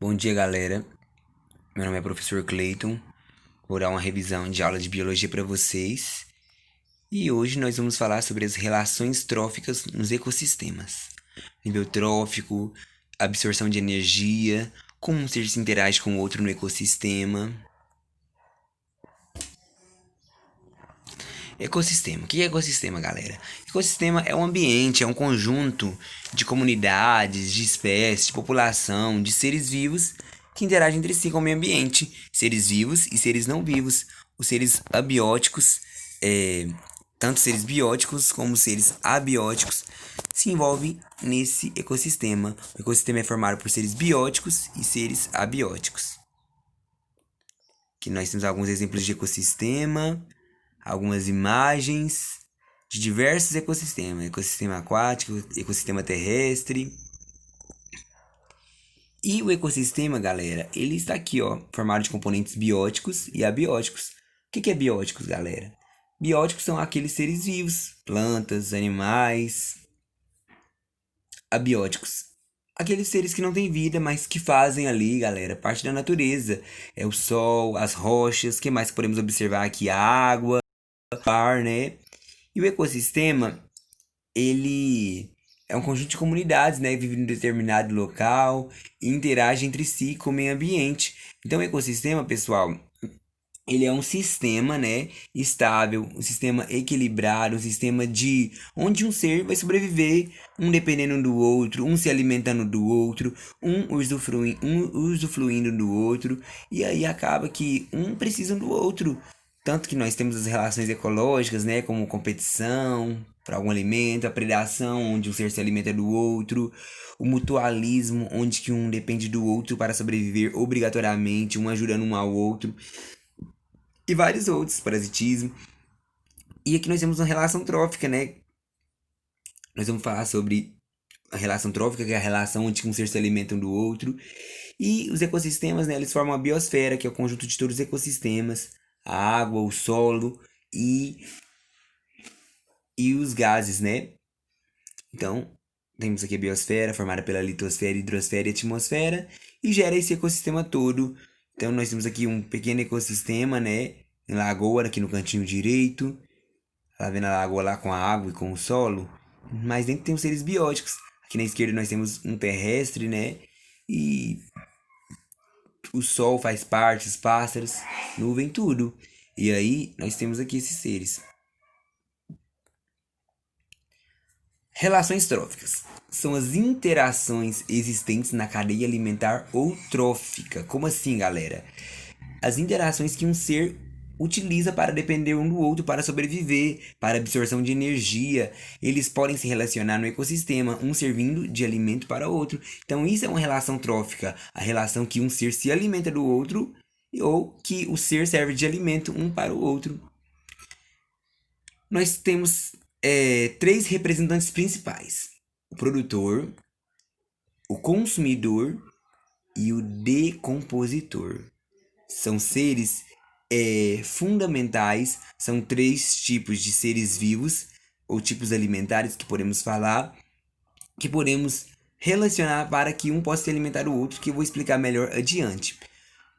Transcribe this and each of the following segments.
Bom dia, galera. Meu nome é professor Clayton. Vou dar uma revisão de aula de biologia para vocês. E hoje nós vamos falar sobre as relações tróficas nos ecossistemas. Nível trófico, absorção de energia, como um ser se interage com o outro no ecossistema. Ecossistema. O que é ecossistema, galera? Ecossistema é um ambiente, é um conjunto de comunidades, de espécies, de população, de seres vivos que interagem entre si com o meio ambiente. Seres vivos e seres não vivos. Os seres abióticos, tanto seres bióticos como seres abióticos, se envolvem nesse ecossistema. O ecossistema é formado por seres bióticos e seres abióticos. Aqui nós temos alguns exemplos de ecossistema, algumas imagens de diversos ecossistemas, ecossistema aquático, ecossistema terrestre. E o ecossistema, galera, ele está aqui, ó, formado de componentes bióticos e abióticos. O que é bióticos, galera? Bióticos são aqueles seres vivos, plantas, animais. Abióticos, aqueles seres que não têm vida, mas que fazem ali, galera, parte da natureza. É o sol, as rochas, o que mais podemos observar aqui? A água, o ar, né? E o ecossistema, ele é um conjunto de comunidades, né, que vivem em um determinado local e interagem entre si com o meio ambiente. Então, o ecossistema, pessoal, ele é um sistema, né, estável, um sistema equilibrado, um sistema de onde um ser vai sobreviver, um dependendo do outro, um se alimentando do outro, um usufruindo do outro, e aí acaba que um precisa do outro. Tanto que nós temos as relações ecológicas, né, como competição para algum alimento, a predação, onde um ser se alimenta do outro, o mutualismo, onde que um depende do outro para sobreviver obrigatoriamente, um ajudando um ao outro, e vários outros, parasitismo. E aqui nós temos uma relação trófica, né? Nós vamos falar sobre a relação trófica, que é a relação onde um ser se alimenta um do outro. E os ecossistemas, né, eles formam a biosfera, que é o conjunto de todos os ecossistemas, a água, o solo e os gases, né? Então, temos aqui a biosfera, formada pela litosfera, hidrosfera e atmosfera, e gera esse ecossistema todo. Então, nós temos aqui um pequeno ecossistema, né? Em lagoa, aqui no cantinho direito. Tá vendo a lagoa lá com a água e com o solo? Mas dentro tem os seres bióticos. Aqui na esquerda nós temos um terrestre, né? E o sol faz parte, os pássaros, nuvem, tudo. E aí nós temos aqui esses seres. Relações tróficas são as interações existentes na cadeia alimentar ou trófica. Como assim, galera? As interações que um ser utiliza para depender um do outro para sobreviver, para absorção de energia. Eles podem se relacionar no ecossistema, um servindo de alimento para outro. Então isso é uma relação trófica, a relação que um ser se alimenta do outro ou que o ser serve de alimento um para o outro. Nós temos três representantes principais: o produtor, o consumidor e o decompositor. São seres fundamentais, são três tipos de seres vivos ou tipos alimentares que podemos falar, que podemos relacionar para que um possa se alimentar do outro, que eu vou explicar melhor adiante.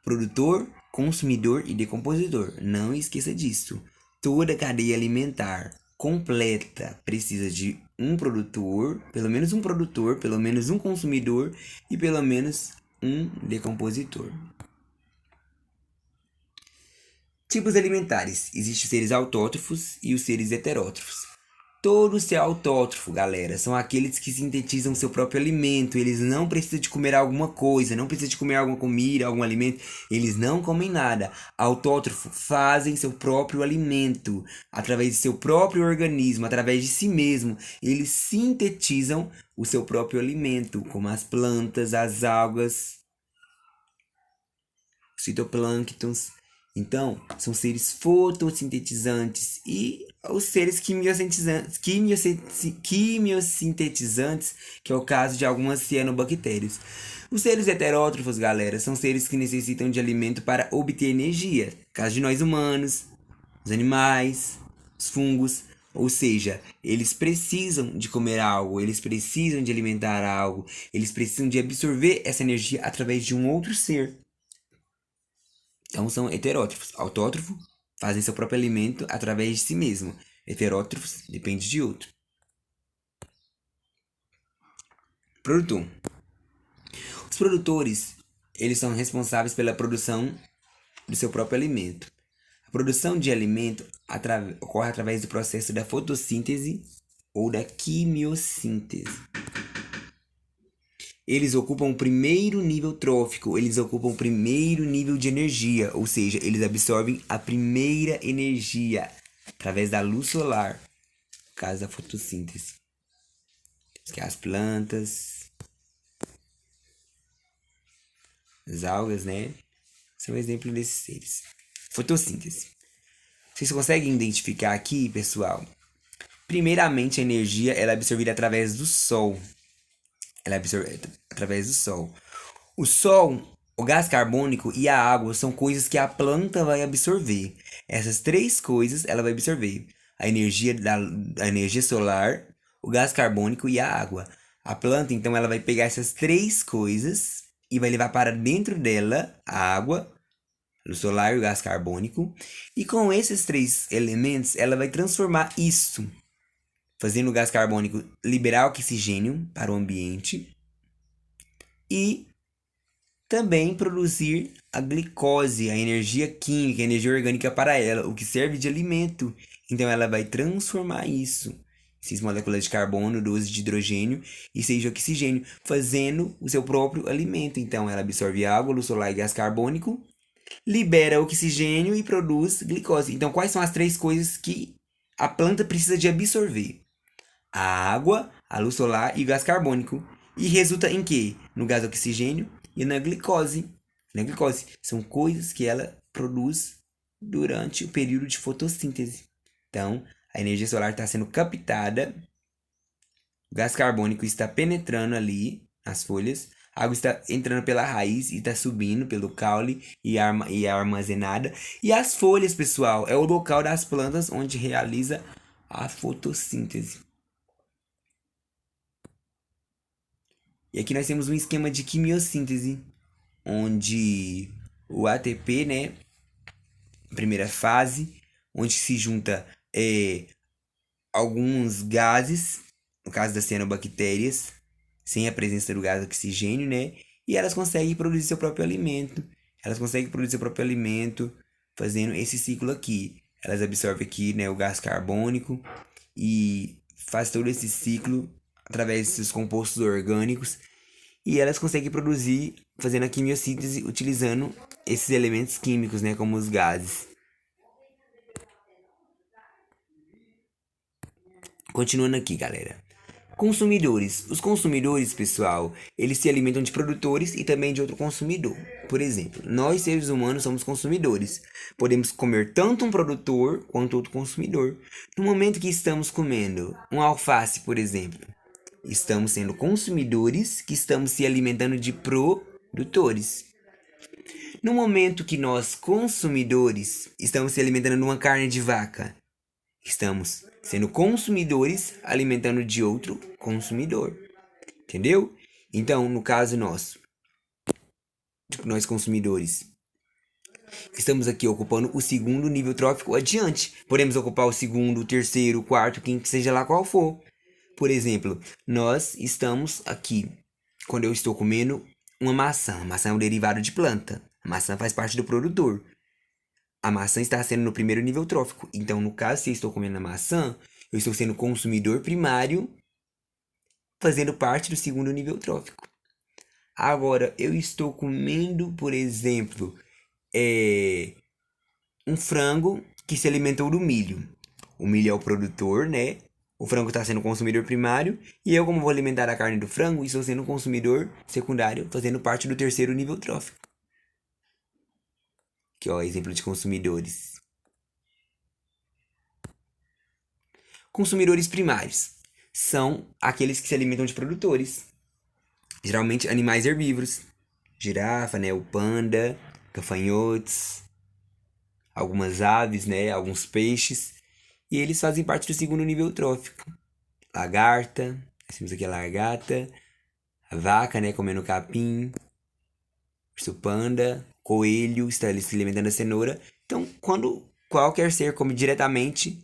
Produtor, consumidor e decompositor. Não esqueça disso. Toda cadeia alimentar completa precisa de um produtor, pelo menos um consumidor e pelo menos um decompositor. Tipos alimentares. Existem os seres autótrofos e os seres heterótrofos. Todo ser autótrofo, galera, são aqueles que sintetizam seu próprio alimento. Eles não precisam de comer alguma coisa, não precisam de comer alguma comida, algum alimento. Eles não comem nada. Autótrofo fazem seu próprio alimento através de seu próprio organismo, através de si mesmo. Eles sintetizam o seu próprio alimento, como as plantas, as algas, os fitoplânctons. Então, são seres fotossintetizantes e os seres quimiosintetizantes, que é o caso de algumas cianobactérias. Os seres heterótrofos, galera, são seres que necessitam de alimento para obter energia. Caso de nós humanos, os animais, os fungos. Ou seja, eles precisam de comer algo, eles precisam de alimentar algo, eles precisam de absorver essa energia através de um outro ser. Então são heterótrofos. Autótrofo fazem seu próprio alimento através de si mesmo. Heterótrofos depende de outro. Produtor. Os produtores, eles são responsáveis pela produção do seu próprio alimento. A produção de alimento ocorre através do processo da fotossíntese ou da quimiossíntese. Eles ocupam o primeiro nível trófico, eles ocupam o primeiro nível de energia, ou seja, eles absorvem a primeira energia através da luz solar, no caso da fotossíntese. Que as plantas, as algas, né? São um exemplo desses seres. Fotossíntese. Vocês conseguem identificar aqui, pessoal? Primeiramente, a energia ela é absorvida através do sol. Ela é absorvida através do sol. O sol, o gás carbônico e a água são coisas que a planta vai absorver. Essas três coisas ela vai absorver. A energia solar, o gás carbônico e a água. A planta, então, ela vai pegar essas três coisas e vai levar para dentro dela a água, o solar e o gás carbônico. E com esses três elementos, ela vai transformar isso, fazendo o gás carbônico liberar oxigênio para o ambiente e também produzir a glicose, a energia química, a energia orgânica para ela, o que serve de alimento. Então ela vai transformar isso, 6 moléculas de carbono, 12 de hidrogênio e 6 de oxigênio, fazendo o seu próprio alimento. Então ela absorve água, luz solar e gás carbônico, libera oxigênio e produz glicose. Então quais são as três coisas que a planta precisa de absorver? A água, a luz solar e o gás carbônico. E resulta em quê? No gás oxigênio e na glicose. Na glicose. São coisas que ela produz durante o período de fotossíntese. Então, a energia solar está sendo captada, o gás carbônico está penetrando ali nas folhas, a água está entrando pela raiz e está subindo pelo caule e é armazenada. E as folhas, pessoal, é o local das plantas onde realiza a fotossíntese. E aqui nós temos um esquema de quimiossíntese, onde o ATP, né, primeira fase, onde se junta alguns gases, no caso das cianobactérias, sem a presença do gás oxigênio, né, e elas conseguem produzir seu próprio alimento. Elas conseguem produzir seu próprio alimento fazendo esse ciclo aqui. Elas absorvem aqui, né, o gás carbônico e faz todo esse ciclo através desses compostos orgânicos e elas conseguem produzir fazendo a quimiossíntese utilizando esses elementos químicos, né, como os gases. Continuando aqui, galera. Consumidores. Os consumidores, pessoal, eles se alimentam de produtores e também de outro consumidor. Por exemplo, nós seres humanos somos consumidores. Podemos comer tanto um produtor quanto outro consumidor. No momento que estamos comendo um alface, por exemplo, estamos sendo consumidores que estamos se alimentando de produtores. No momento que nós, consumidores, estamos se alimentando de uma carne de vaca, estamos sendo consumidores alimentando de outro consumidor. Entendeu? Então, no caso nosso, nós consumidores, estamos aqui ocupando o segundo nível trófico adiante. Podemos ocupar o segundo, o terceiro, o quarto, quem seja lá qual for. Por exemplo, nós estamos aqui, quando eu estou comendo uma maçã. A maçã é um derivado de planta. A maçã faz parte do produtor. A maçã está sendo no primeiro nível trófico. Então, no caso, se eu estou comendo a maçã, eu estou sendo consumidor primário, fazendo parte do segundo nível trófico. Agora, eu estou comendo, por exemplo, um frango que se alimentou do milho. O milho é o produtor, né? O frango está sendo consumidor primário. E eu, como vou alimentar a carne do frango, estou sendo consumidor secundário, fazendo parte do terceiro nível trófico. Aqui, ó, exemplo de consumidores. Consumidores primários são aqueles que se alimentam de produtores. Geralmente animais herbívoros. Girafa, né? O panda, gafanhotos, algumas aves, né? Alguns peixes. E eles fazem parte do segundo nível trófico. Lagarta, nós temos aqui a lagarta, a vaca, né, comendo capim, urso panda, coelho, está ali se alimentando da cenoura. Então, quando qualquer ser come diretamente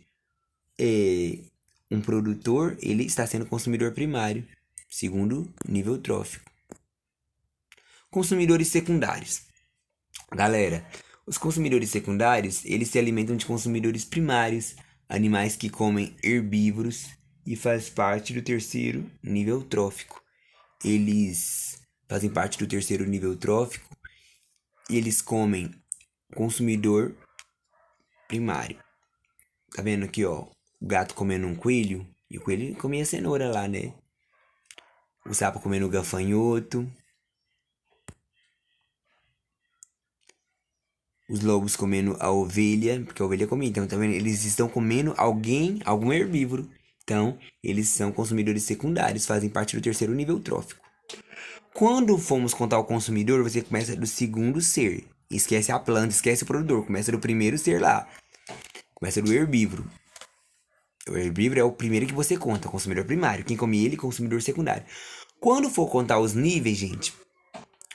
um produtor, ele está sendo consumidor primário, segundo nível trófico. Consumidores secundários. Galera, os consumidores secundários, eles se alimentam de consumidores primários, animais que comem herbívoros e faz parte do terceiro nível trófico. Eles fazem parte do terceiro nível trófico e eles comem consumidor primário. Tá vendo aqui, ó, o gato comendo um coelho e o coelho comia cenoura lá, né? O sapo comendo gafanhoto. Os lobos comendo a ovelha, porque a ovelha comia. Então, tá vendo? Eles estão comendo algum herbívoro. Então, eles são consumidores secundários, fazem parte do terceiro nível trófico. Quando formos contar o consumidor, você começa do segundo ser. Esquece a planta, esquece o produtor. Começa do primeiro ser lá. Começa do herbívoro. O herbívoro é o primeiro que você conta, consumidor primário. Quem come ele, consumidor secundário. Quando for contar os níveis, gente,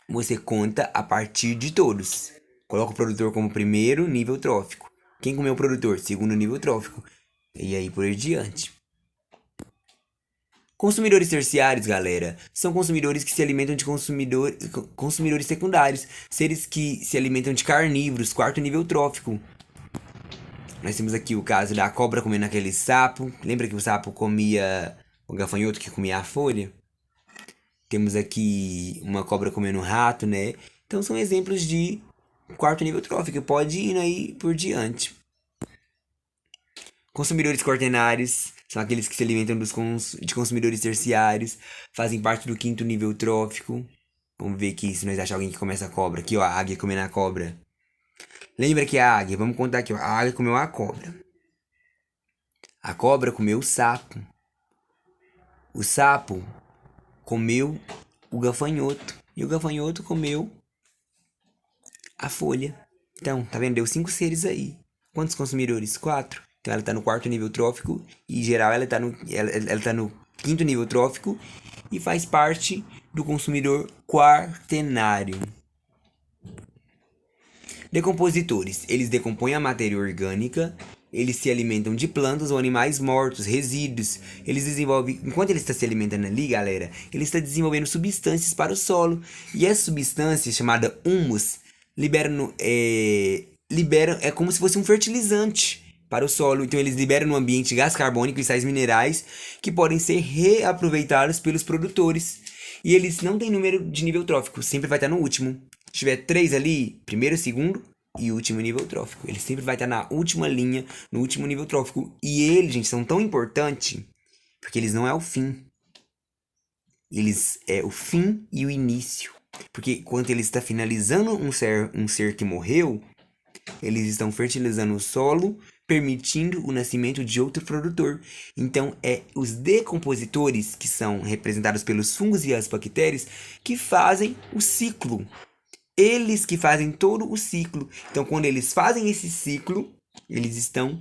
você conta a partir de todos. Coloca o produtor como primeiro nível trófico. Quem comeu o produtor? Segundo nível trófico. E aí por diante. Consumidores terciários, galera, são consumidores que se alimentam de consumidores secundários. Seres que se alimentam de carnívoros, quarto nível trófico. Nós temos aqui o caso da cobra comendo aquele sapo. Lembra que o sapo comia o gafanhoto que comia a folha? Temos aqui uma cobra comendo um rato, né? Então são exemplos de quarto nível trófico. Pode ir aí por diante. Consumidores quaternários são aqueles que se alimentam de consumidores terciários. Fazem parte do quinto nível trófico. Vamos ver aqui se nós achamos alguém que come essa cobra. Aqui, ó, a águia comendo a cobra. Lembra que a águia, vamos contar aqui, ó. A águia comeu a cobra. A cobra comeu o sapo. O sapo comeu o gafanhoto. E o gafanhoto comeu a folha. Então, tá vendo? Deu 5 seres aí. Quantos consumidores? 4. Então ela tá no quarto nível trófico. E em geral ela tá no quinto nível trófico. E faz parte do consumidor quaternário. Decompositores. Eles decompõem a matéria orgânica. Eles se alimentam de plantas ou animais mortos, resíduos. Eles desenvolvem... Enquanto ele está se alimentando ali, galera, ele está desenvolvendo substâncias para o solo. E essa substância, chamada humus, é como se fosse um fertilizante para o solo. Então eles liberam no ambiente gás carbônico e sais minerais que podem ser reaproveitados pelos produtores. E eles não têm número de nível trófico, sempre vai estar no último. Se tiver 3 ali, primeiro, segundo e último nível trófico. Ele sempre vai estar na última linha, no último nível trófico. E eles, gente, são tão importantes porque eles não é o fim. Eles é o fim e o início. Porque quando ele está finalizando um ser que morreu, eles estão fertilizando o solo, permitindo o nascimento de outro produtor. Então, é os decompositores, que são representados pelos fungos e as bactérias, que fazem o ciclo. Eles que fazem todo o ciclo. Então, quando eles fazem esse ciclo, eles estão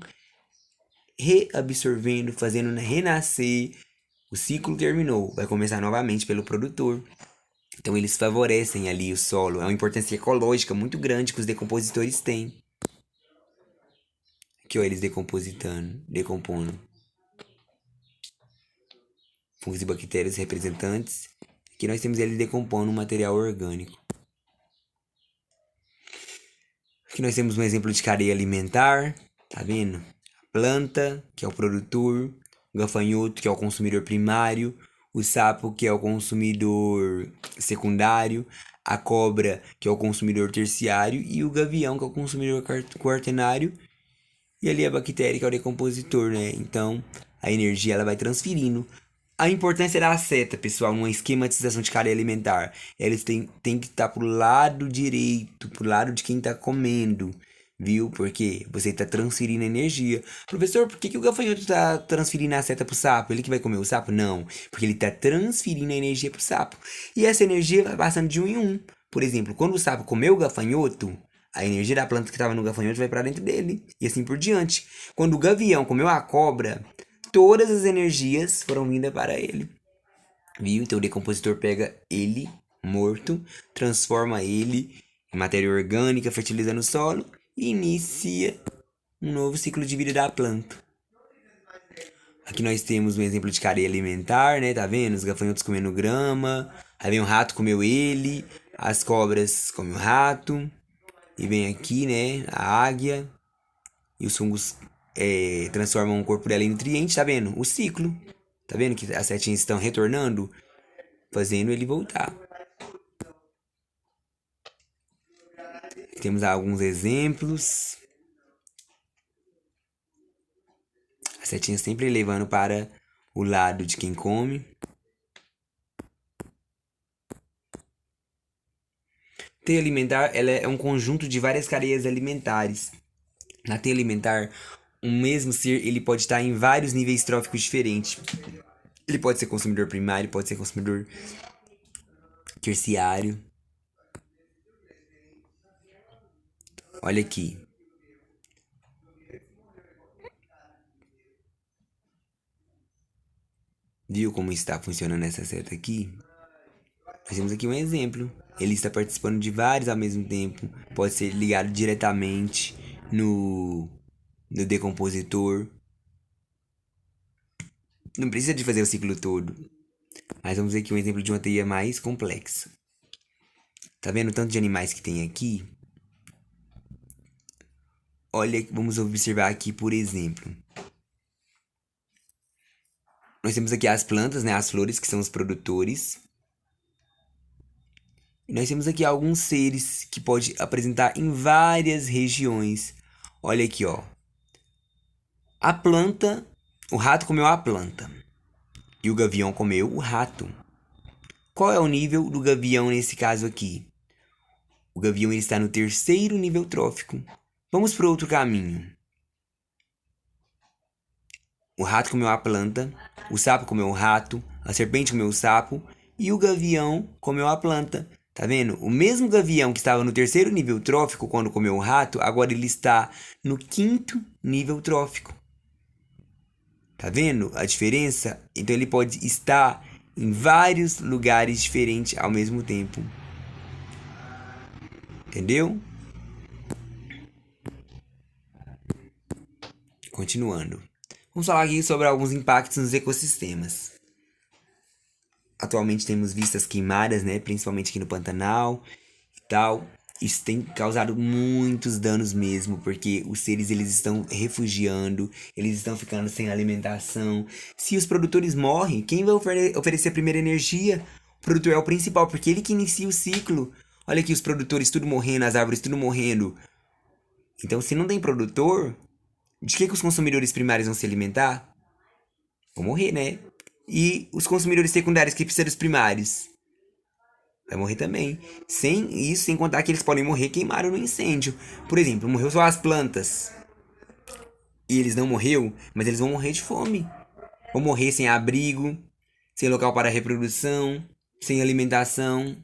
reabsorvendo, fazendo renascer. O ciclo terminou, vai começar novamente pelo produtor. Então eles favorecem ali o solo. É uma importância ecológica muito grande que os decompositores têm. Aqui, ó, eles decompondo. Fungos e bactérias representantes. Aqui nós temos eles decompondo um material orgânico. Aqui nós temos um exemplo de cadeia alimentar. Tá vendo? A planta, que é o produtor. O gafanhoto, que é o consumidor primário. O sapo, que é o consumidor secundário, a cobra, que é o consumidor terciário, e o gavião, que é o consumidor quaternário, e ali a bactéria, que é o decompositor, né? Então, a energia ela vai transferindo. A importância da seta, pessoal, numa esquematização de cadeia alimentar, eles têm que estar pro lado direito, pro lado de quem tá comendo. Viu? Porque você está transferindo energia. Professor, por que o gafanhoto está transferindo a seta pro sapo? Ele que vai comer o sapo? Não. Porque ele está transferindo a energia pro sapo. E essa energia vai passando de um em um. Por exemplo, quando o sapo comeu o gafanhoto, a energia da planta que estava no gafanhoto vai para dentro dele. E assim por diante. Quando o gavião comeu a cobra, todas as energias foram vindas para ele. Viu? Então o decompositor pega ele morto, transforma ele em matéria orgânica, fertilizando o solo e inicia um novo ciclo de vida da planta. Aqui nós temos um exemplo de cadeia alimentar, né? Tá vendo? Os gafanhotos comendo grama. Aí vem o rato, comeu ele. As cobras comem o rato. E vem aqui, né? A águia. E os fungos transformam o corpo dela em nutriente, tá vendo? O ciclo. Tá vendo que as setinhas estão retornando? Fazendo ele voltar. Temos alguns exemplos. As setinhas sempre levando para o lado de quem come. Teia alimentar ela é um conjunto de várias cadeias alimentares. Na teia alimentar, um mesmo ser ele pode estar em vários níveis tróficos diferentes. Ele pode ser consumidor primário, pode ser consumidor terciário. Olha aqui. Viu como está funcionando essa seta aqui? Nós temos aqui um exemplo. Ele está participando de vários ao mesmo tempo. Pode ser ligado diretamente no decompositor. Não precisa de fazer o ciclo todo. Mas vamos ver aqui um exemplo de uma teia mais complexa. Tá vendo o tanto de animais que tem aqui? Olha, vamos observar aqui, por exemplo. Nós temos aqui as plantas, né? As flores, que são os produtores. E nós temos aqui alguns seres que pode apresentar em várias regiões. Olha aqui, ó. A planta, o rato comeu a planta. E o gavião comeu o rato. Qual é o nível do gavião nesse caso aqui? O gavião ele está no terceiro nível trófico. Vamos para outro caminho. O rato comeu a planta, o sapo comeu o rato, a serpente comeu o sapo e o gavião comeu a planta. Tá vendo? O mesmo gavião que estava no terceiro nível trófico quando comeu o rato, agora ele está no quinto nível trófico. Tá vendo a diferença? Então ele pode estar em vários lugares diferentes ao mesmo tempo. Entendeu? Continuando. Vamos falar aqui sobre alguns impactos nos ecossistemas. Atualmente temos vistas queimadas, né? Principalmente aqui no Pantanal e tal. Isso tem causado muitos danos mesmo, porque os seres eles estão refugiando, eles estão ficando sem alimentação. Se os produtores morrem, quem vai oferecer a primeira energia? O produtor é o principal, porque ele que inicia o ciclo. Olha aqui os produtores tudo morrendo, as árvores tudo morrendo. Então, se não tem produtor, de que os consumidores primários vão se alimentar? Vão morrer, né? E os consumidores secundários que precisam dos primários? Vai morrer também. Sem isso, sem contar que eles podem morrer queimados no incêndio. Por exemplo, morreu só as plantas. E eles não morreu, mas eles vão morrer de fome. Vão morrer sem abrigo, sem local para reprodução, sem alimentação.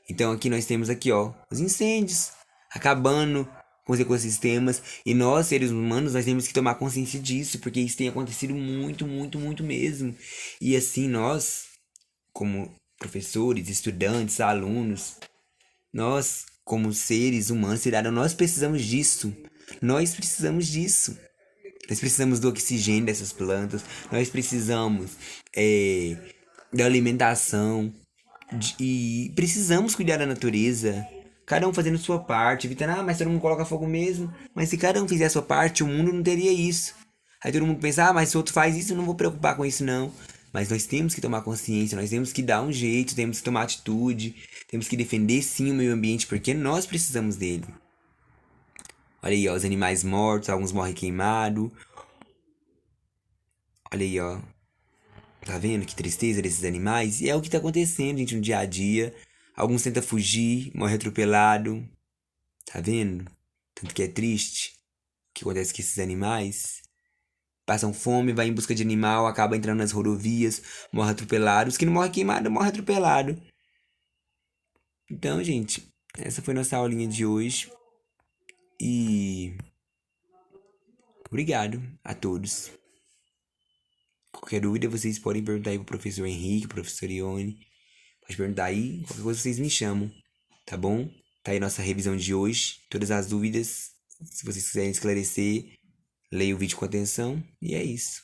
Então aqui nós temos aqui, ó, os incêndios acabando com os ecossistemas e nós, seres humanos, nós temos que tomar consciência disso, porque isso tem acontecido muito, muito, muito mesmo. E assim nós, como professores, estudantes, alunos, nós, como seres humanos, cidadãos, nós precisamos disso. Nós precisamos disso. Nós precisamos do oxigênio dessas plantas. Nós precisamos da alimentação. E precisamos cuidar da natureza. Cada um fazendo sua parte, evitando, mas todo mundo coloca fogo mesmo. Mas se cada um fizer a sua parte, o mundo não teria isso. Aí todo mundo pensa, mas se o outro faz isso, eu não vou preocupar com isso não. Mas nós temos que tomar consciência, nós temos que dar um jeito, temos que tomar atitude, temos que defender sim o meio ambiente, porque nós precisamos dele. Olha aí, ó, os animais mortos, alguns morrem queimados. Olha aí, ó. Tá vendo que tristeza desses animais? E é o que tá acontecendo, gente, no dia a dia. Alguns tentam fugir, morrem atropelado. Tá vendo? Tanto que é triste o que acontece com esses animais. Passam fome, vai em busca de animal, acaba entrando nas rodovias, morre atropelado. Os que não morrem queimado, morrem atropelado. Então, gente, essa foi nossa aulinha de hoje. E obrigado a todos. Qualquer dúvida, vocês podem perguntar aí pro professor Henrique, professor Ione. Pode perguntar aí, qualquer coisa vocês me chamam, tá bom? Tá aí nossa revisão de hoje. Todas as dúvidas, se vocês quiserem esclarecer, leia o vídeo com atenção. E é isso.